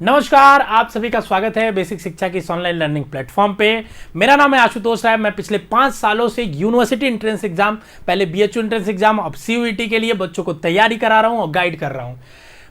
नमस्कार, आप सभी का स्वागत है बेसिक शिक्षा की इस ऑनलाइन लर्निंग प्लेटफॉर्म पे। मेरा नाम है आशुतोष राय। मैं पिछले 5 सालों से यूनिवर्सिटी एंट्रेंस एग्जाम, पहले बीएचयू एंट्रेंस एग्जाम, अब सीयूईटी के लिए बच्चों को तैयारी करा रहा हूं और गाइड कर रहा हूं।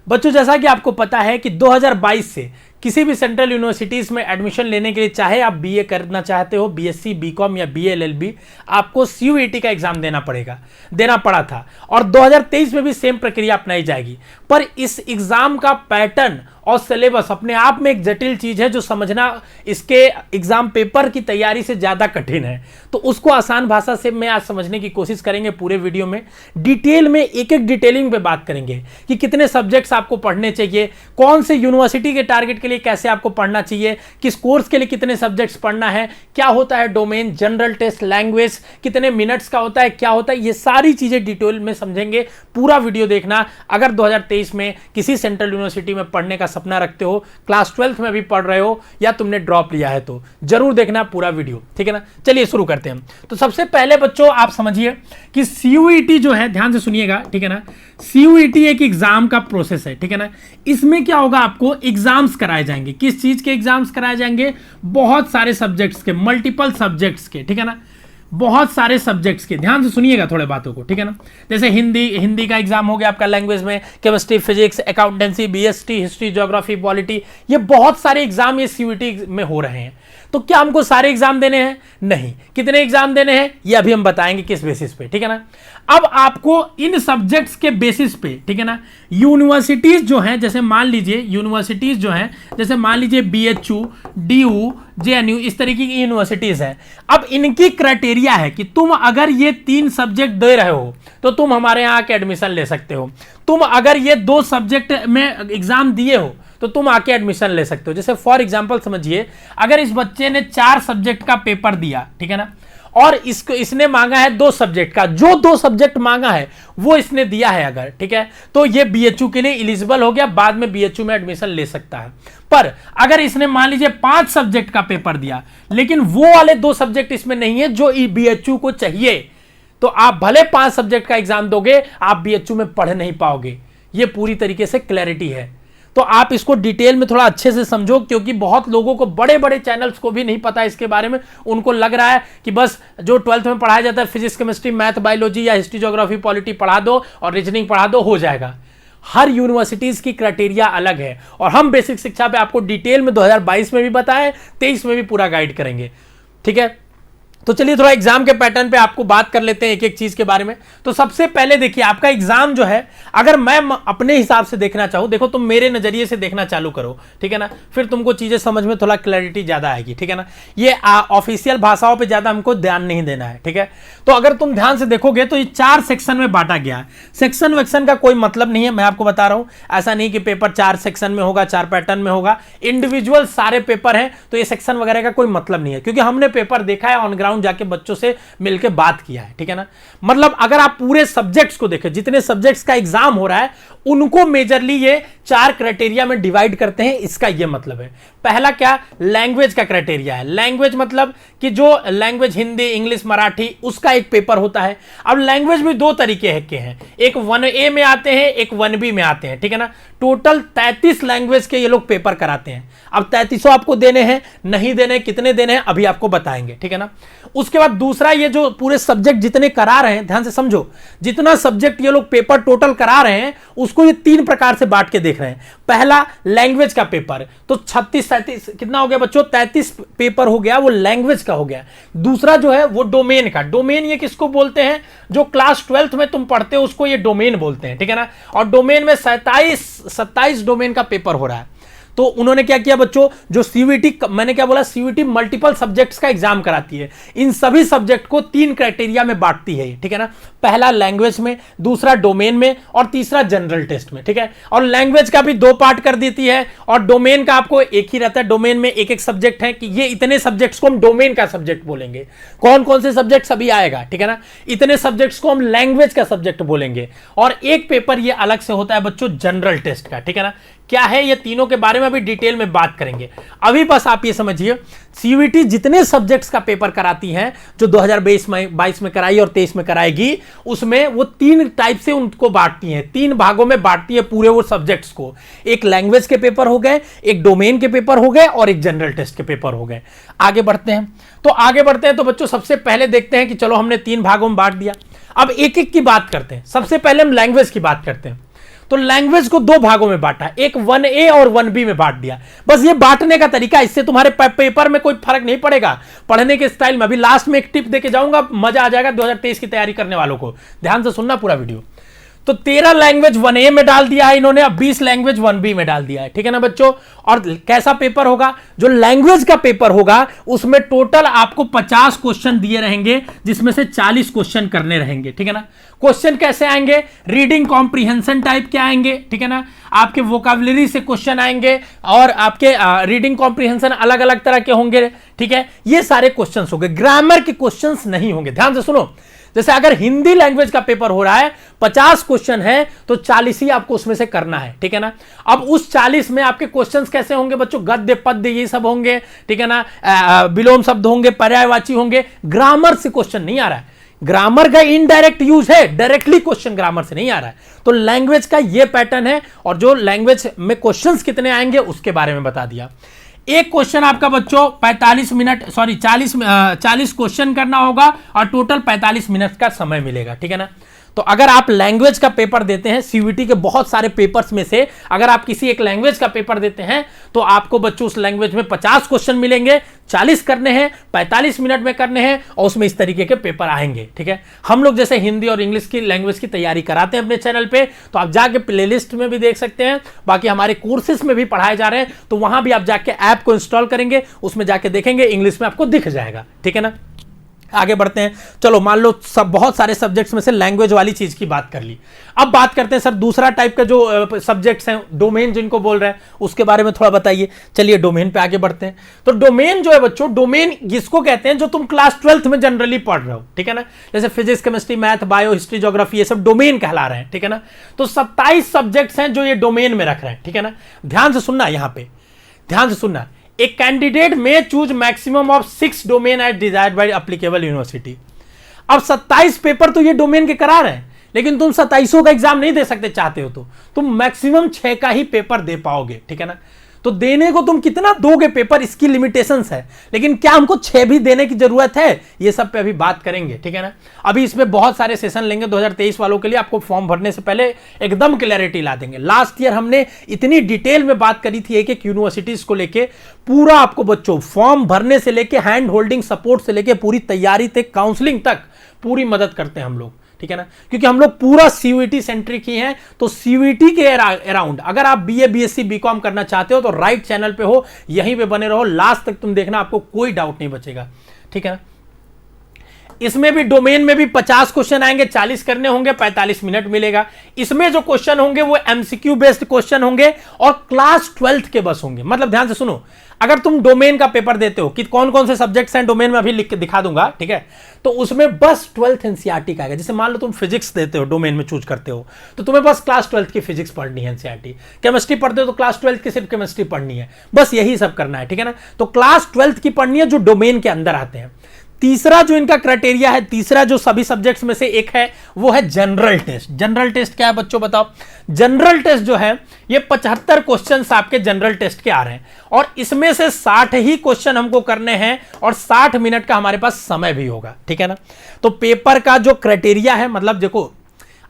बच्चों, जैसा कि आपको पता है कि 2022 से किसी भी सेंट्रल यूनिवर्सिटीज में एडमिशन लेने के लिए, चाहे आप बीए करना चाहते हो, बीएससी, बीकॉम या बीएलएलबी, आपको सीयूईटी का एग्जाम देना पड़ा था और 2023 में भी सेम प्रक्रिया अपनाई जाएगी। पर इस एग्जाम का पैटर्न और सिलेबस अपने आप में एक जटिल चीज है जो समझना इसके एग्जाम पेपर की तैयारी से ज्यादा कठिन है। तो उसको आसान भाषा से मैं आज समझने की कोशिश करेंगे। पूरे वीडियो में डिटेल में एक एक डिटेलिंग पे बात करेंगे कि कितने सब्जेक्ट्स आपको पढ़ने चाहिए, कौन से यूनिवर्सिटी के टारगेट के लिए कैसे आपको पढ़ना चाहिए, किस कोर्स के लिए कितने सब्जेक्ट्स पढ़ना है, क्या होता है डोमेन, जनरल टेस्ट, लैंग्वेज, कितने मिनट्स का होता है, क्या होता है, ये सारी चीजें डिटेल में समझेंगे। पूरा वीडियो देखना। अगर 2023 में किसी सेंट्रल यूनिवर्सिटी में पढ़ने का सपना रखते हो, क्लास 12th में भी पढ़ रहे हो या तुमने ड्रॉप लिया है, तो जरूर देखना पूरा वीडियो, ठीक है ना। चलिए शुरू करते हैं। तो सबसे पहले बच्चों आप समझिए कि सीयूईटी जो है, ध्यान से सुनिएगा, ठीक है ना। सीयूईटी एक एग्जाम का प्रोसेस है, ठीक है ना। इसमें क्या होगा, आपको एग्जाम्स कराए जाएंगे। किस चीज के एग्जाम्स कराए जाएंगे? बहुत सारे सब्जेक्ट्स के, मल्टीपल सब्जेक्ट्स के, ठीक है ना, बहुत सारे सब्जेक्ट्स के। ध्यान से सुनिएगा थोड़े बातों को, ठीक है ना। जैसे हिंदी का एग्जाम हो गया आपका, लैंग्वेज में chemistry, physics, accountancy, BST, history, geography, polity, ये बहुत सारे एग्जाम ये सीयूईटी में हो रहे हैं। तो क्या हमको सारे एग्जाम देने हैं? नहीं। कितने एग्जाम देने हैं ये अभी हम बताएंगे किस बेसिस पे, ठीक है ना। अब आपको इन सब्जेक्ट्स के बेसिस पे, ठीक है ना, यूनिवर्सिटीज जो हैं, जैसे मान लीजिए यूनिवर्सिटीज जो हैं, जैसे मान लीजिए बीएचयू, डीयू, जेएनयू, इस तरीके की यूनिवर्सिटीज हैं। अब इनकी क्राइटेरिया है कि तुम अगर ये 3 सब्जेक्ट दे रहे हो तो तुम हमारे यहाँ आके एडमिशन ले सकते हो। तुम अगर ये 2 सब्जेक्ट में एग्जाम दिए हो तो तुम आके एडमिशन ले सकते हो। जैसे फॉर एग्जांपल समझिए, अगर इस बच्चे ने 4 सब्जेक्ट का पेपर दिया, ठीक है ना, और इसने मांगा है 2 सब्जेक्ट का, जो 2 सब्जेक्ट मांगा है वो इसने दिया है अगर, ठीक है, तो ये बीएचयू के लिए एलिजिबल हो गया, बाद में बीएचयू में एडमिशन ले सकता है। पर अगर इसने मान लीजिए 5 सब्जेक्ट का पेपर दिया, लेकिन वो वाले 2 सब्जेक्ट इसमें नहीं है जो बीएचयू को चाहिए, तो आप भले 5 सब्जेक्ट का एग्जाम दोगे, आप बीएचयू में पढ़ नहीं पाओगे। ये पूरी तरीके से क्लैरिटी है। तो आप इसको डिटेल में थोड़ा अच्छे से समझो, क्योंकि बहुत लोगों को, बड़े बड़े चैनल्स को भी नहीं पता इसके बारे में। उनको लग रहा है कि बस जो 12th में पढ़ाया जाता है, फिजिक्स, केमिस्ट्री, मैथ, बायोलॉजी या हिस्ट्री, ज्योग्राफी, पॉलिटी पढ़ा दो और रीजनिंग पढ़ा दो, हो जाएगा। हर यूनिवर्सिटीज की क्राइटेरिया अलग है और हम बेसिक शिक्षा पे आपको डिटेल में 2022 में भी बताएं, 23 में भी पूरा गाइड करेंगे, ठीक है। तो चलिए थोड़ा एग्जाम के पैटर्न पे आपको बात कर लेते हैं एक एक चीज के बारे में। तो सबसे पहले देखिए, आपका एग्जाम जो है, अगर मैं अपने हिसाब से देखना चाहूं, देखो तुम मेरे नजरिए से देखना चालू करो, ठीक है ना, फिर तुमको चीजें समझ में थोड़ा क्लैरिटी ज्यादा आएगी, ठीक है ना। ये ऑफिशियल भाषाओं पे ज्यादा हमको ध्यान नहीं देना है, ठीक है। तो अगर तुम ध्यान से देखोगे तो ये 4 सेक्शन में बांटा गया है। सेक्शन वेक्शन का कोई मतलब नहीं है, मैं आपको बता रहा हूं। ऐसा नहीं कि पेपर 4 सेक्शन में होगा, 4 पैटर्न में होगा, इंडिविजुअल सारे पेपर हैं, तो ये सेक्शन वगैरह का कोई मतलब नहीं है, क्योंकि हमने पेपर देखा है, ऑन ग्राउंड जाके बच्चों से मिलकर बात किया है, ठीक है ना। मतलब अगर आप पूरे सब्जेक्ट्स को देखें, जितने सब्जेक्ट्स का एग्जाम हो रहा है, उनको मेजरली ये 4 क्राइटेरिया में डिवाइड करते हैं। इसका ये मतलब है, पहला क्या, लैंग्वेज का क्राइटेरिया है। लैंग्वेज मतलब कि जो लैंग्वेज हिंदी, इंग्लिश, मराठी, उसका एक पेपर होता है। अब लैंग्वेज भी 2 तरीके के हैं, एक 1A में आते हैं, एक 1B में आते हैं, ठीक है ना। टोटल 33 लैंग्वेज के ये लोग पेपर कराते हैं। अब 33 आपको देने हैं, नहीं देने, कितने देने हैं अभी आपको बताएंगे, ठीक है ना। उसके बाद दूसरा, ये जो पूरे सब्जेक्ट जितने करा रहे हैं, ध्यान से समझो, जितना सब्जेक्ट ये लोग पेपर टोटल करा रहे हैं, उसको ये 3 प्रकार से बांट के देख रहे हैं। पहला लैंग्वेज का पेपर, तो 36, 37 कितना हो गया बच्चों, 33 पेपर हो गया, वो लैंग्वेज का हो गया। दूसरा जो है वो डोमेन का। डोमेन ये किसको बोलते हैं, जो क्लास 12th में तुम पढ़ते हो उसको ये डोमेन बोलते हैं, ठीक है ना। और डोमेन में 27 डोमेन का पेपर हो रहा है। तो उन्होंने क्या किया बच्चों, जो सीयूईटी, मैंने क्या बोला, सीयूईटी मल्टीपल सब्जेक्ट्स का एग्जाम कराती है। इन सभी सब्जेक्ट को 3 क्राइटेरिया में बांटती है, ठीक है ना। पहला लैंग्वेज में, दूसरा डोमेन में और तीसरा जनरल टेस्ट में, ठीक है। और लैंग्वेज का भी 2 पार्ट कर देती है और डोमेन का आपको एक ही रहता है। डोमेन में एक एक सब्जेक्ट है कि ये इतने सब्जेक्ट्स को हम डोमेन का सब्जेक्ट बोलेंगे। कौन कौन से सब्जेक्ट अभी आएगा, ठीक है ना। इतने सब्जेक्ट्स को हम लैंग्वेज का सब्जेक्ट बोलेंगे। और एक पेपर ये अलग से होता है बच्चों जनरल टेस्ट का, ठीक है ना। क्या है, ये तीनों के बारे में अभी डिटेल में बात करेंगे। अभी बस आप ये समझिए, सीयूईटी जितने सब्जेक्ट्स का पेपर कराती है, जो 2022 में कराई और 23 में कराएगी, उसमें वो 3 टाइप से उनको बांटती है, 3 भागों में बांटती है पूरे वो सब्जेक्ट्स को। एक लैंग्वेज के पेपर हो गए, एक डोमेन के पेपर हो गए और एक जनरल टेस्ट के पेपर हो गए। आगे बढ़ते हैं तो बच्चों सबसे पहले देखते हैं कि चलो हमने 3 भागों में बांट दिया, अब एक एक की बात करते हैं। सबसे पहले हम लैंग्वेज की बात करते हैं। तो लैंग्वेज को 2 भागों में बांटा, एक 1A और 1B में बांट दिया। बस ये बांटने का तरीका, इससे तुम्हारे पेपर में कोई फर्क नहीं पड़ेगा पढ़ने के स्टाइल में। अभी लास्ट में एक टिप देके जाऊंगा, मजा आ जाएगा 2023 की तैयारी करने वालों को। ध्यान से सुनना पूरा वीडियो। तो 13 लैंग्वेज 1A में डाल दिया है इन्होंने, अब 20 लैंग्वेज 1B में डाल दिया है, ठीक है ना बच्चों। और कैसा पेपर होगा, जो लैंग्वेज का पेपर होगा उसमें टोटल आपको 50 क्वेश्चन दिए रहेंगे, जिसमें से 40 क्वेश्चन करने रहेंगे, ठीक है ना। क्वेश्चन कैसे आएंगे, रीडिंग कॉम्प्रिहेंशन टाइप के आएंगे, ठीक है ना। आपके वोकैबुलरी से क्वेश्चन आएंगे और आपके रीडिंग कॉम्प्रिहेंशन अलग अलग तरह के होंगे, ठीक है। ये सारे क्वेश्चन होंगे, ग्रामर के क्वेश्चन नहीं होंगे। ध्यान से सुनो, जैसे अगर हिंदी लैंग्वेज का पेपर हो रहा है, 50 क्वेश्चन है तो 40 ही आपको उसमें से करना है, ठीक है ना। अब उस 40 में आपके क्वेश्चंस कैसे होंगे बच्चों, गद्य पद्य ये सब होंगे, ठीक है ना। विलोम शब्द होंगे, पर्यायवाची होंगे। ग्रामर से क्वेश्चन नहीं आ रहा है, ग्रामर का इनडायरेक्ट यूज है, डायरेक्टली क्वेश्चन ग्रामर से नहीं आ रहा है। तो लैंग्वेज का ये पैटर्न है, और जो लैंग्वेज में क्वेश्चंस कितने आएंगे उसके बारे में बता दिया। एक क्वेश्चन आपका बच्चों 40 क्वेश्चन करना होगा और टोटल 45 मिनट का समय मिलेगा, ठीक है ना। तो अगर आप लैंग्वेज का पेपर देते हैं, सीयूईटी के बहुत सारे पेपर्स में से अगर आप किसी एक लैंग्वेज का पेपर देते हैं, तो आपको बच्चों उस लैंग्वेज में 50 क्वेश्चन मिलेंगे, 40 करने हैं, 45 मिनट में करने हैं, और उसमें इस तरीके के पेपर आएंगे, ठीक है। हम लोग जैसे हिंदी और इंग्लिश की लैंग्वेज की तैयारी कराते हैं अपने चैनल पे, तो आप जाके प्लेलिस्ट में भी देख सकते हैं, बाकी हमारे कोर्सेज में भी पढ़ाए जा रहे हैं, तो वहां भी आप जाके ऐप को इंस्टॉल करेंगे, उसमें जाके देखेंगे, इंग्लिश में आपको दिख जाएगा, ठीक है ना। आगे बढ़ते हैं, चलो मान लो सब बहुत सारे सब्जेक्ट्स में से लैंग्वेज वाली चीज की बात कर ली। अब बात करते हैं सर दूसरा टाइप का जो सब्जेक्ट्स हैं, डोमेन जिनको बोल रहे हैं, उसके बारे में थोड़ा बताइए। चलिए डोमेन पे आगे बढ़ते हैं। तो डोमेन जो है बच्चों, डोमेन किसको कहते हैं, जो तुम क्लास 12th में जनरली पढ़ रहे हो, ठीक है ना। जैसे physics, chemistry, math, bio, history, geography, ये सब डोमेन कहला रहे हैं, ठीक है ना। तो 27 सब्जेक्ट्स हैं जो ये डोमेन में रख रहे हैं, ठीक है ना। ध्यान से सुनना, यहां पे ध्यान से सुनना। A candidate may choose maximum of 6 domain as desired by applicable university। अब 27 पेपर तो ये डोमेन के करा रहे हैं, लेकिन तुम 27 का एग्जाम नहीं दे सकते, चाहते हो तो तुम मैक्सिमम 6 का ही पेपर दे पाओगे, ठीक है ना। तो देने को तुम कितना दोगे पेपर, इसकी लिमिटेशंस है, लेकिन क्या हमको 6 भी देने की जरूरत है, ये सब पे अभी बात करेंगे, ठीक है ना। अभी इसमें बहुत सारे सेशन लेंगे 2023 वालों के लिए, आपको फॉर्म भरने से पहले एकदम क्लैरिटी ला देंगे। लास्ट ईयर हमने इतनी डिटेल में बात करी थी एक एक यूनिवर्सिटीज को लेके, पूरा आपको बच्चों फॉर्म भरने से लेके हैंड होल्डिंग सपोर्ट से लेके पूरी तैयारी तक, काउंसलिंग तक पूरी मदद करते हैं हम लोग, ठीक है ना। क्योंकि हम लोग पूरा सीयूईटी सेंट्रिक ही हैं, तो सीयूईटी के अराउंड अगर आप बीए, बीएससी, बीकॉम करना चाहते हो तो राइट चैनल पे हो, यहीं पे बने रहो, लास्ट तक तुम देखना, आपको कोई डाउट नहीं बचेगा, ठीक है ना। इसमें भी डोमेन में भी 50 क्वेश्चन आएंगे, 40 करने होंगे, 45 मिनट मिलेगा। इसमें जो क्वेश्चन होंगे वो एमसीक्यू बेस्ड क्वेश्चन होंगे और क्लास 12th के बस होंगे। मतलब ध्यान से सुनो, अगर तुम डोमेन का पेपर देते हो कि कौन कौन से सब्जेक्ट्स हैं डोमेन में, अभी लिख के दिखा दूंगा, ठीक है। तो उसमें बस 12th एनसीईआरटी का आएगा। जैसे मान लो तुम फिजिक्स देते हो, डोमेन में चूज करते हो, तो तुम्हें बस क्लास 12th की फिजिक्स पढ़नी है एनसीईआरटी। केमिस्ट्री पढ़ते हो तो क्लास 12th की सिर्फ केमिस्ट्री पढ़नी है, बस यही सब करना है, ठीक है ना। तो क्लास 12th की पढ़नी है जो डोमेन के अंदर आते हैं। तीसरा जो इनका क्राइटेरिया है, तीसरा जो सभी सब्जेक्ट्स में से एक है, वो है जनरल टेस्ट। जनरल टेस्ट क्या है बच्चों बताओ। जनरल टेस्ट जो है ये 75 क्वेश्चंस आपके जनरल टेस्ट के आ रहे हैं, और इसमें से 60 ही क्वेश्चन हमको करने हैं, और 60 मिनट का हमारे पास समय भी होगा, ठीक है ना। तो पेपर का जो क्राइटेरिया है, मतलब देखो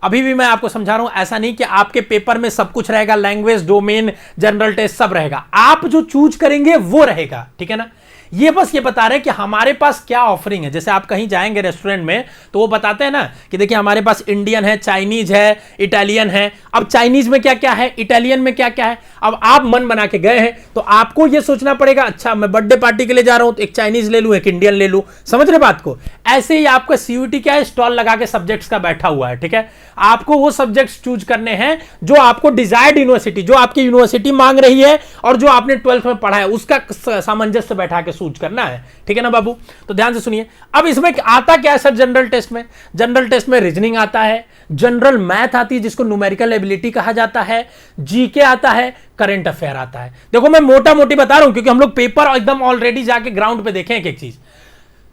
अभी भी मैं आपको समझा रहा हूं, ऐसा नहीं कि आपके पेपर में सब कुछ रहेगा, लैंग्वेज, डोमेन, जनरल टेस्ट सब रहेगा, आप जो चूज करेंगे वो रहेगा, ठीक है ना। ये बस ये बता रहे हैं कि हमारे पास क्या ऑफरिंग है। जैसे आप कहीं जाएंगे रेस्टोरेंट में तो वो बताते हैं ना कि देखिए हमारे पास इंडियन है, चाइनीज है, इटालियन है। अब चाइनीज में क्या क्या है, इटालियन में क्या क्या है। अब आप मन बना के गए हैं तो आपको ये सोचना पड़ेगा, अच्छा मैं बर्थडे पार्टी के लिए जा रहा हूं तो एक चाइनीज ले लूं, एक इंडियन ले लूं। समझ रहे बात को। ऐसे ही आपका सीयूईटी क्या है, स्टॉल लगा के सब्जेक्ट्स का बैठा हुआ है, ठीक है। आपको वो सब्जेक्ट्स चूज करने हैं जो आपको डिजायर्ड यूनिवर्सिटी, जो आपकी यूनिवर्सिटी मांग रही है और जो आपने 12th में पढ़ा है, उसका सामंजस्य बैठा के चूज करना है, ठीक है ना बाबू। तो ध्यान से सुनिए, अब इसमें आता क्या है सर जनरल टेस्ट में? जनरल टेस्ट में रीजनिंग आता है, जनरल मैथ आती है जिसको न्यूमेरिकल एबिलिटी कहा जाता है, जीके आता है, करंट अफेयर आता है। देखो मैं मोटा मोटी बता रहा हूं क्योंकि हम लोग पेपर एकदम ऑलरेडी जाके ग्राउंड पे देखें एक चीज।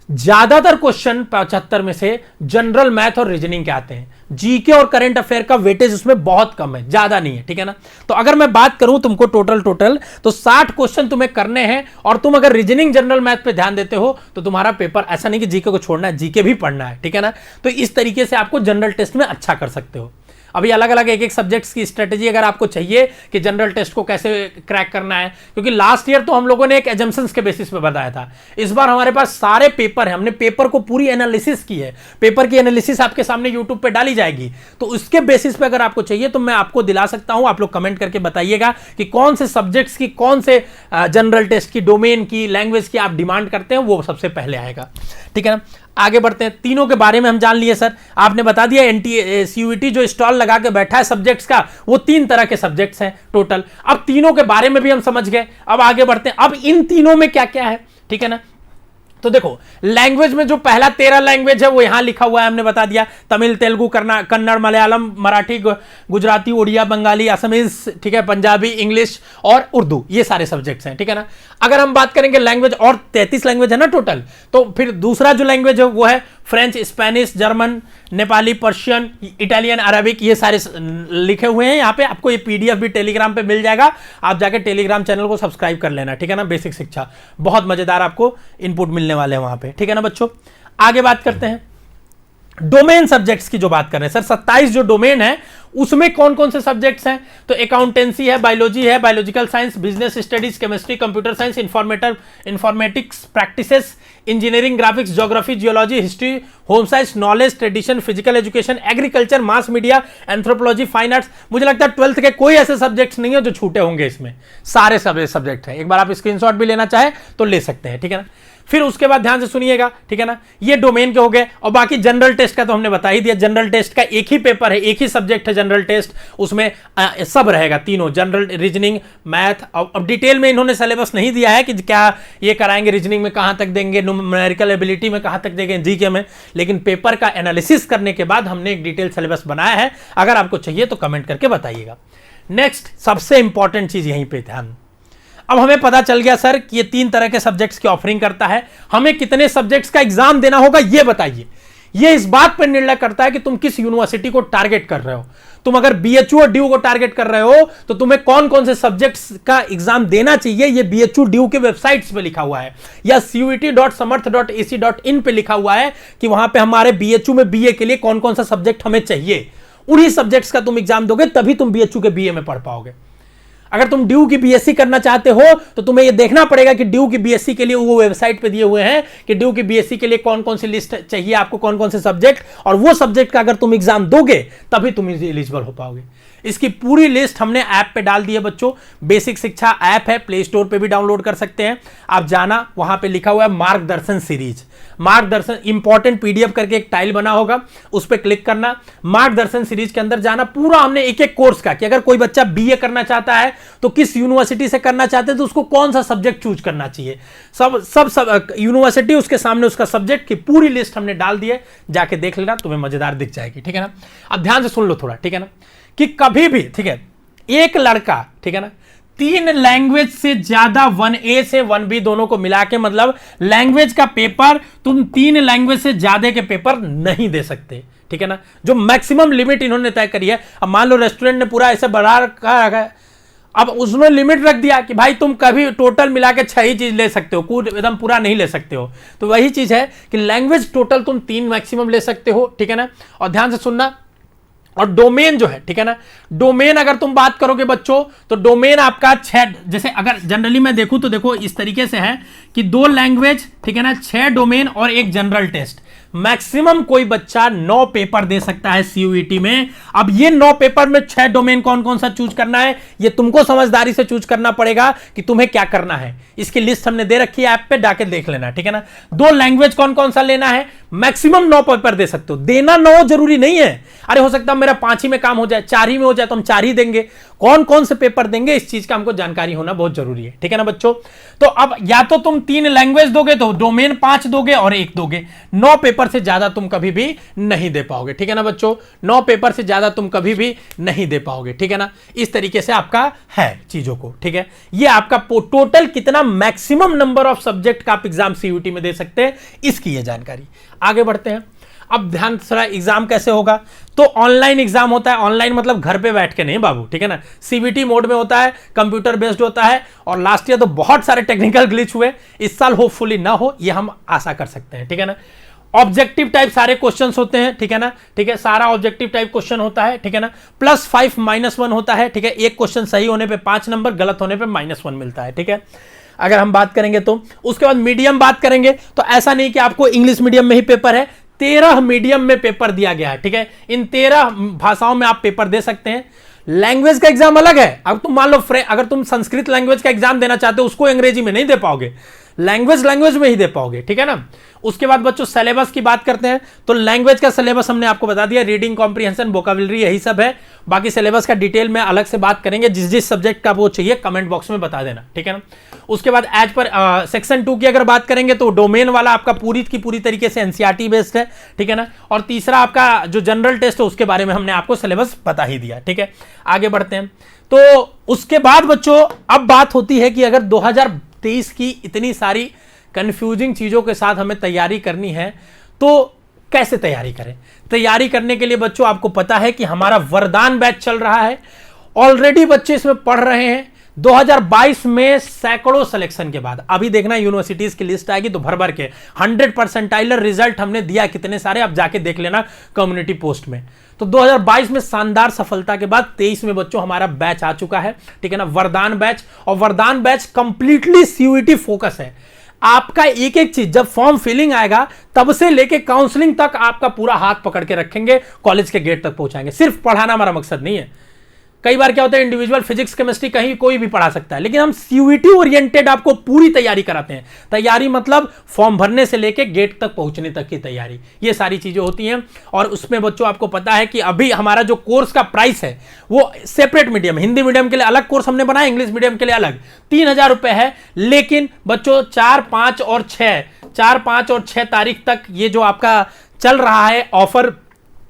ज्यादातर क्वेश्चन 75 में से जनरल मैथ और रीजनिंग के आते हैं, जीके और करंट अफेयर का वेटेज उसमें बहुत कम है, ज्यादा नहीं है, ठीक है ना। तो अगर मैं बात करूं तुमको टोटल तो 60 क्वेश्चन तुम्हें करने हैं, और तुम अगर रीजनिंग जनरल मैथ पे ध्यान देते हो तो तुम्हारा पेपर, ऐसा नहीं कि जीके को छोड़ना है, जीके भी पढ़ना है, ठीक है ना। तो इस तरीके से आपको जनरल टेस्ट में अच्छा कर सकते हो। अभी अलग अलग एक एक सब्जेक्ट्स की स्ट्रेटेजी अगर आपको चाहिए कि जनरल टेस्ट को कैसे क्रैक करना है, क्योंकि लास्ट ईयर तो हम लोगों ने एक एजम्पशंस के बेसिस पे बताया था, इस बार हमारे पास सारे पेपर हैं, हमने पेपर को पूरी एनालिसिस की है, पेपर की एनालिसिस आपके सामने यूट्यूब पे डाली जाएगी। तो उसके बेसिस पे अगर आपको चाहिए तो मैं आपको दिला सकता हूं, आप लोग कमेंट करके बताइएगा कि कौन से सब्जेक्ट्स की, कौन से जनरल टेस्ट की, डोमेन की, लैंग्वेज की आप डिमांड करते हैं, वो सबसे पहले आएगा, ठीक है ना। आगे बढ़ते हैं, तीनों के बारे में हम जान लिए सर, आपने बता दिया CUET जो स्टॉल लगा के बैठा है सब्जेक्ट्स का, वो 3 तरह के सब्जेक्ट्स हैं टोटल। अब तीनों के बारे में भी हम समझ गए, अब आगे बढ़ते हैं, अब इन तीनों में क्या क्या है, ठीक है ना। तो देखो लैंग्वेज में जो पहला 13 लैंग्वेज है वो यहां लिखा हुआ है, हमने बता दिया, तमिल, तेलुगु, कन्नड़, मलयालम, मराठी, गुजराती, उड़िया, बंगाली, असमीज, ठीक है, पंजाबी, इंग्लिश और उर्दू, ये सारे सब्जेक्ट्स हैं, ठीक है ना। अगर हम बात करेंगे लैंग्वेज, और 33 लैंग्वेज है ना टोटल, तो फिर दूसरा जो लैंग्वेज है वो है French, Spanish, German, Nepali, Persian, Italian, Arabic, ये सारे लिखे हुए हैं यहाँ पे। आपको ये पीडीएफ भी टेलीग्राम पे मिल जाएगा, आप जाके टेलीग्राम चैनल को सब्सक्राइब कर लेना, ठीक है ना। बेसिक शिक्षा, बहुत मजेदार आपको इनपुट मिलने वाले हैं वहां पे, ठीक है ना बच्चों। आगे बात करते हैं डोमेन सब्जेक्ट्स की, जो बात कर रहे हैं सर, 27 जो डोमेन है उसमें कौन कौन से सब्जेक्ट्स हैं? तो अकाउंटेंसी है, बायोलॉजी है, biological science, business studies, chemistry, computer science, informatics practices, engineering, graphics, geography, geology, history, home science, knowledge, tradition, physical education, agriculture, mass media, anthropology, fine arts. मुझे लगता है 12th के कोई ऐसे सब्जेक्ट्स नहीं है जो छूटे होंगे, इसमें सारे सब्जेक्ट हैं। एक बार आप स्क्रीनशॉट भी लेना चाहे तो ले सकते हैं, ठीक है ना। फिर उसके बाद ध्यान से सुनिएगा, ठीक है ना, ये डोमेन के हो गए। और बाकी जनरल टेस्ट का तो हमने बता ही दिया, जनरल टेस्ट का एक ही पेपर है, एक ही सब्जेक्ट है जनरल टेस्ट, उसमें सब रहेगा, तीनों, जनरल, रीजनिंग, मैथ। अब डिटेल में इन्होंने सिलेबस नहीं दिया है कि क्या ये कराएंगे, रीजनिंग में कहां तक देंगे, न्यूमेरिकल एबिलिटी में कहां तक देंगे, जीके में, लेकिन पेपर का एनालिसिस करने के बाद हमने एक डिटेल सिलेबस बनाया है। अगर आपको चाहिए तो कमेंट करके बताइएगा। नेक्स्ट सबसे इंपॉर्टेंट चीज यहीं पे ध्यान, अब हमें पता चल गया सर कि ये 3 तरह के सब्जेक्ट्स की ऑफरिंग करता है, हमें कितने सब्जेक्ट्स का एग्जाम देना होगा ये बताइए। ये इस बात पर निर्णय करता है कि तुम किस यूनिवर्सिटी को टारगेट कर रहे हो। तुम अगर BHU और DU को टारगेट कर रहे हो तो तुम्हें कौन कौन से सब्जेक्ट्स का एग्जाम देना चाहिए, ये BHU DU के वेबसाइट्स पे लिखा हुआ है, या CUET.samarth.ac.in पे लिखा हुआ है कि वहां पे हमारे BHU में BA के लिए कौन कौन सा सब्जेक्ट हमें चाहिए। उन्हीं सब्जेक्ट्स का तुम एग्जाम दोगे तभी तुम BHU के BA में पढ़ पाओगे। अगर तुम ड्यू की बीएससी करना चाहते हो तो तुम्हें यह देखना पड़ेगा कि ड्यू की बीएससी के लिए वो वेबसाइट पे दिए हुए हैं कि ड्यू की बीएससी के लिए कौन कौन सी लिस्ट चाहिए आपको, कौन कौन से सब्जेक्ट, और वो सब्जेक्ट का अगर तुम एग्जाम दोगे तभी तुम एलिजिबल हो पाओगे। इसकी पूरी लिस्ट हमने ऐप पे डाल दी है बच्चों, बेसिक शिक्षा ऐप है, प्ले स्टोर पे भी डाउनलोड कर सकते हैं आप। जाना, वहां पे लिखा हुआ है मार्गदर्शन सीरीज, मार्गदर्शन इंपॉर्टेंट पीडीएफ करके एक टाइल बना होगा, उस पर क्लिक करना, मार्गदर्शन सीरीज के अंदर जाना। पूरा हमने एक एक कोर्स का, कि अगर कोई बच्चा बीए करना चाहता है तो किस यूनिवर्सिटी से करना चाहते हैं तो उसको कौन सा सब्जेक्ट चूज करना चाहिए, सब यूनिवर्सिटी, उसके सामने उसका सब्जेक्ट की पूरी लिस्ट हमने डाल दी है, जाके देख लेना, तुम्हें मजेदार दिख जाएगी, ठीक है ना। अब ध्यान से सुन लो थोड़ा, ठीक है ना, कि कभी भी, ठीक है, एक लड़का, ठीक है ना, 3 लैंग्वेज से ज्यादा 1A से 1B दोनों को मिला के, मतलब लैंग्वेज का पेपर तुम 3 लैंग्वेज से ज्यादा के पेपर नहीं दे सकते, ठीक है ना। जो मैक्सिमम लिमिट इन्होंने तय करी है, अब मान लो रेस्टोरेंट ने पूरा ऐसे बढ़ा रखा है, अब उसमें लिमिट रख दिया कि भाई तुम कभी टोटल मिला के 6 ही चीज ले सकते हो, एकदम पूरा नहीं ले सकते हो। तो वही चीज है कि लैंग्वेज टोटल तुम 3 मैक्सिमम ले सकते हो, ठीक है ना। और ध्यान से सुनना, और डोमेन जो है, ठीक है ना, डोमेन अगर तुम बात करोगे बच्चों तो डोमेन आपका 6, जैसे अगर जनरली मैं देखूं तो देखो इस तरीके से है कि 2 लैंग्वेज, ठीक है ना, 6 डोमेन और 1 जनरल टेस्ट। मैक्सिमम कोई बच्चा 9 पेपर दे सकता है CUET में। अब ये 9 पेपर में 6 डोमेन कौन कौन सा चूज करना है, ये तुमको समझदारी से चूज करना पड़ेगा कि तुम्हें क्या करना है। इसकी लिस्ट हमने दे रखी है, ऐप पे जाके देख लेना, ठीक है ना। 2 लैंग्वेज कौन कौन सा लेना है, मैक्सिमम 9 पेपर दे सकते हो, देना 9 जरूरी नहीं है। अरे हो सकता है मेरा 5 ही में काम हो जाए, 4 ही में हो जाए तो हम 4 ही देंगे। कौन कौन से पेपर देंगे इस चीज का हमको जानकारी होना बहुत जरूरी है, ठीक है ना बच्चों। तो अब या तो तुम 3 लैंग्वेज दोगे तो डोमेन 5 दोगे और 1 दोगे, 9 पेपर से ज्यादा तुम कभी भी नहीं दे पाओगे, ठीक है ना बच्चों। 9 पेपर से ज्यादा तुम कभी भी नहीं दे पाओगे, ठीक है ना। इस तरीके से आपका है चीजों को, ठीक है। ये आपका टोटल कितना मैक्सिमम नंबर ऑफ सब्जेक्ट का आप एग्जाम सीयूटी में दे सकते हैं, इसकी ये जानकारी। आगे बढ़ते हैं। अब ध्यान से, एग्जाम कैसे होगा, तो ऑनलाइन एग्जाम होता है। ऑनलाइन मतलब घर पे बैठ के नहीं बाबू, ठीक है ना। सीबीटी मोड में होता है, कंप्यूटर बेस्ड होता है, और लास्ट ईयर तो बहुत सारे टेक्निकल ग्लिच हुए, इस साल होपफुली ना हो, ये हम आशा कर सकते हैं, ठीक है ना। ऑब्जेक्टिव टाइप सारे क्वेश्चंस होते हैं, ठीक है ना, ठीक है। सारा ऑब्जेक्टिव टाइप क्वेश्चन होता है, ठीक है ना। +5 -1 होता है, ठीक है। एक क्वेश्चन सही होने पे 5 नंबर, गलत होने पे -1 मिलता है, ठीक है। अगर हम बात करेंगे तो उसके बाद मीडियम बात करेंगे, तो ऐसा नहीं कि आपको इंग्लिश मीडियम में ही पेपर है, 13 मीडियम में पेपर दिया गया है, ठीक है। इन 13 भाषाओं में आप पेपर दे सकते हैं। लैंग्वेज का एग्जाम अलग है। अब तुम मान लो अगर तुम संस्कृत लैंग्वेज का एग्जाम देना चाहते हो, उसको अंग्रेजी में नहीं दे पाओगे, लैंग्वेज में ही दे पाओगे, ठीक है ना। उसके बाद बच्चों सिलेबस की बात करते हैं, तो लैंग्वेज का सिलेबस हमने आपको बता दिया, रीडिंग कॉम्प्रिहेंशन वोकैबुलरी यही सब है। बाकी सिलेबस का डिटेल में अलग से बात करेंगे, जिस जिस सब्जेक्ट का वो चाहिए कमेंट बॉक्स में बता देना, ठीक है ना। उसके बाद एज पर सेक्शन 2 की अगर बात करेंगे तो डोमेन वाला आपका पूरी की पूरी तरीके से एनसीईआरटी बेस्ड है, ठीक है ना। और तीसरा आपका जो जनरल टेस्ट है उसके बारे में हमने आपको सिलेबस बता ही दिया, ठीक है। आगे बढ़ते हैं। तो उसके बाद बच्चों अब बात होती है कि अगर 2023 की इतनी सारी कंफ्यूजिंग चीजों के साथ हमें तैयारी करनी है तो कैसे तैयारी करें। तैयारी करने के लिए बच्चों आपको पता है कि हमारा वरदान बैच चल रहा है, ऑलरेडी बच्चे इसमें पढ़ रहे हैं। 2022 में सैकड़ों सिलेक्शन के बाद अभी देखना यूनिवर्सिटीज की लिस्ट आएगी तो भर भर के 100% रिजल्ट हमने दिया कितने सारे, आप जाके देख लेना कम्युनिटी पोस्ट में। तो 2022 में शानदार सफलता के बाद 23 में बच्चों हमारा बैच आ चुका है, ठीक है ना, वरदान बैच। और वरदान बैच कंप्लीटली सीयूईटी फोकस है। आपका एक एक चीज जब फॉर्म फिलिंग आएगा तब से लेके काउंसलिंग तक आपका पूरा हाथ पकड़ के रखेंगे, कॉलेज के गेट तक पहुंचाएंगे। सिर्फ पढ़ाना हमारा मकसद नहीं है। कई बार क्या होता है, इंडिविजुअल फिजिक्स केमिस्ट्री कहीं कोई भी पढ़ा सकता है, लेकिन हम सीयूईटी ओरिएंटेड आपको पूरी तैयारी कराते हैं। तैयारी मतलब फॉर्म भरने से लेके गेट तक पहुंचने तक की तैयारी, ये सारी चीजें होती हैं। और उसमें बच्चों आपको पता है कि अभी हमारा जो कोर्स का प्राइस है वो सेपरेट मीडियम, हिंदी मीडियम के लिए अलग कोर्स हमने बनाया, इंग्लिश मीडियम के लिए अलग 3000 रुपए है। लेकिन बच्चों 4, 5 और 6 तारीख तक ये जो आपका चल रहा है ऑफर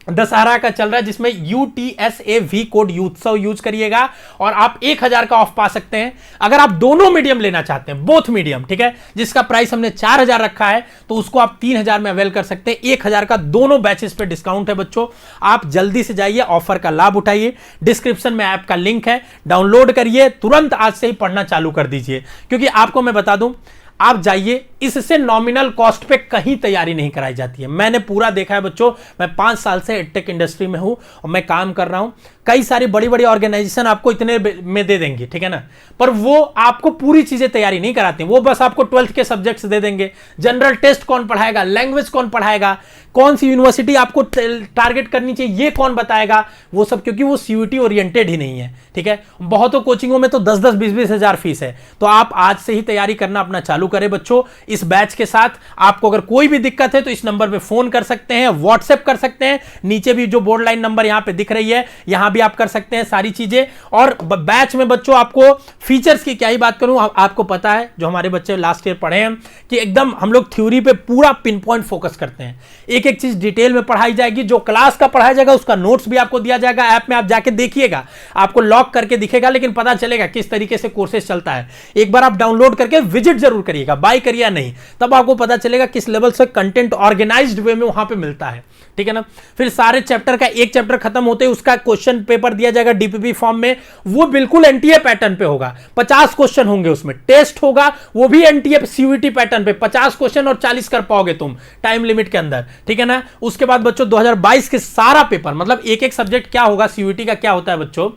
दशहरा का चल रहा है, जिसमें UTSAV कोड यूत्सव यूज करिएगा और आप 1000 का ऑफ पा सकते हैं। अगर आप दोनों मीडियम लेना चाहते हैं, बोथ मीडियम, ठीक है, जिसका प्राइस हमने 4000 रखा है, तो उसको आप 3000 में अवेल कर सकते हैं। 1000 का दोनों बैचेस पे डिस्काउंट है बच्चों। आप जल्दी से जाइए, ऑफर का लाभ उठाइए। डिस्क्रिप्शन में ऐप का लिंक है, डाउनलोड करिए, तुरंत आज से ही पढ़ना चालू कर दीजिए। क्योंकि आपको मैं बता दूं, आप जाइए, इससे नॉमिनल कॉस्ट पे कहीं तैयारी नहीं कराई जाती है। मैंने पूरा देखा है बच्चों, मैं 5 साल से एडटेक इंडस्ट्री में हूं और मैं काम कर रहा हूं। कई सारी बड़ी बड़ी ऑर्गेनाइजेशन आपको इतने में दे देंगे, ठीक है ना, पर वो आपको पूरी चीजें तैयारी नहीं कराते। वो बस आपको 12th के सब्जेक्ट्स दे देंगे। जनरल टेस्ट कौन पढ़ाएगा, लैंग्वेज कौन पढ़ाएगा, कौन सी यूनिवर्सिटी आपको टारगेट करनी चाहिए ये कौन बताएगा, वो सब, क्योंकि वो सीयूईटी ओरिएंटेड ही नहीं है, ठीक है। बहुतों कोचिंगों में तो 10-10, 20-20 हजार फीस है। तो आप आज से ही तैयारी करना अपना चालू करें बच्चों इस बैच के साथ। आपको अगर कोई भी दिक्कत है तो इस नंबर पे फोन कर सकते हैं, व्हाट्सएप कर सकते हैं, नीचे भी जो बोर्ड लाइन नंबर यहां पे दिख रही है यहां भी आप कर सकते हैं सारी चीजें। और बैच में बच्चों आपको फीचर्स की क्या ही बात करूं, आपको पता है जो हमारे बच्चे लास्ट ईयर पढ़े हैं कि एकदम हम लोग थ्योरी पे पूरा पिन पॉइंट फोकस करते हैं। एक एक चीज डिटेल में पढ़ाई जाएगी। जो क्लास का पढ़ाया जाएगा उसका नोट्स भी आपको दिया जाएगा। ऐप में आप जाके देखिएगा, आपको लॉक करके दिखेगा, लेकिन पता चलेगा किस तरीके से कोर्सेज चलता है। एक बार आप डाउनलोड करके विजिट जरूर करिएगा, बाय करिए या नहीं, तब आपको पता चलेगा किस लेवल से कंटेंट ऑर्गेनाइज्ड वे में वहां पे मिलता है, ठीक है ना। फिर सारे चैप्टर का एक चैप्टर खत्म होते ही उसका क्वेश्चन पेपर दिया जाएगा डीपीपी फॉर्म में। वो बिल्कुल एनटीए पैटर्न पे होगा, 50 क्वेश्चन होंगे उसमें। टेस्ट होगा वो भी एनटीए सीयूईटी पैटर्न पे, 50 क्वेश्चन और 40 कर पाओगे तुम टाइम लिमिट के अंदर, ठीक है ना। उसके बाद बच्चों 2022 के सारा पेपर, मतलब एक एक सब्जेक्ट क्या होगा, सीयूईटी का क्या होता है बच्चों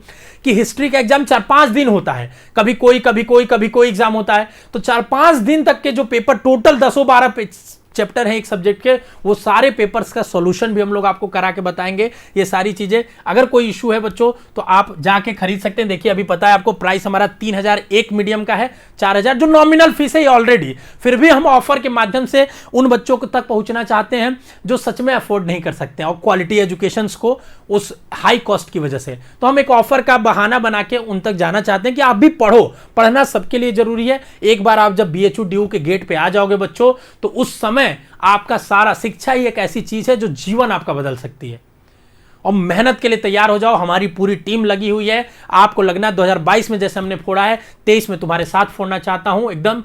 कि हिस्ट्री का एग्जाम 4-5 दिन होता है, कभी कोई एग्जाम होता है। तो 4-5 दिन तक के जो पेपर टोटल 10-12 चैप्टर है एक सब्जेक्ट के, वो सारे पेपर्स का सॉल्यूशन भी हम लोग आपको करा के बताएंगे। ये सारी चीजें, अगर कोई इशू है बच्चों तो आप जाके खरीद सकते हैं। देखिए अभी पता है आपको प्राइस हमारा 3000 एक मीडियम का है, 4000 जो नॉमिनल फीस है ऑलरेडी, फिर भी हम ऑफर के माध्यम से उन बच्चों को तक पहुंचना चाहते हैं जो सच में अफोर्ड नहीं कर सकते हैं और क्वालिटी एजुकेशन को उस हाई कॉस्ट की वजह से। तो हम एक ऑफर का बहाना बना के उन तक जाना चाहते हैं कि आप भी पढ़ो, पढ़ना सबके लिए जरूरी है। एक बार आप जब BHU DU के गेट पे आ जाओगे बच्चों, तो उस समय आपका सारा शिक्षा ही एक ऐसी चीज है जो जीवन आपका बदल सकती है। और मेहनत के लिए तैयार हो जाओ, हमारी पूरी टीम लगी हुई है। आपको लगना 2022 में जैसे हमने फोड़ा है, 23 में तुम्हारे साथ फोड़ना चाहता हूं। एकदम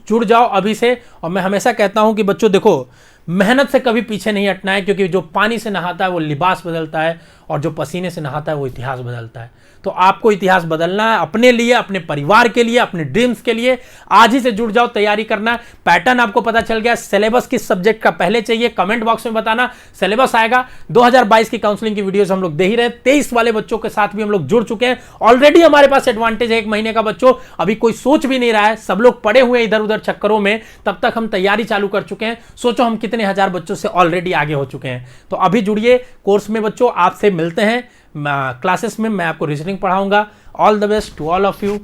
जुड़ जाओ अभी से। और मैं हमेशा कहता हूं कि बच्चों देखो, मेहनत से कभी पीछे नहीं हटना है, क्योंकि जो पानी से नहाता है वो लिबास बदलता है, और जो पसीने से नहाता है वो इतिहास बदलता है। तो आपको इतिहास बदलना है अपने लिए, अपने परिवार के लिए, अपने ड्रीम्स के लिए। आज ही से जुड़ जाओ, तैयारी करना है। पैटर्न आपको पता चल गया। सिलेबस किस सब्जेक्ट का पहले चाहिए कमेंट बॉक्स में बताना, सिलेबस आएगा। 2022 की काउंसलिंग की वीडियोस हम लोग दे ही रहे। 23 वाले बच्चों के साथ भी हम लोग जुड़ चुके हैं। ऑलरेडी हमारे पास एडवांटेज है 1 महीने का बच्चों, अभी कोई सोच भी नहीं रहा है, सब लोग पड़े हुए इधर उधर चक्करों में, तब तक हम तैयारी चालू कर चुके हैं। सोचो हम कितने हजार बच्चों से ऑलरेडी आगे हो चुके हैं। तो अभी जुड़िए कोर्स में बच्चों, आपसे मिलते हैं क्लासेस में। मैं आपको रीजनिंग पढ़ाऊंगा। All the best to all of you.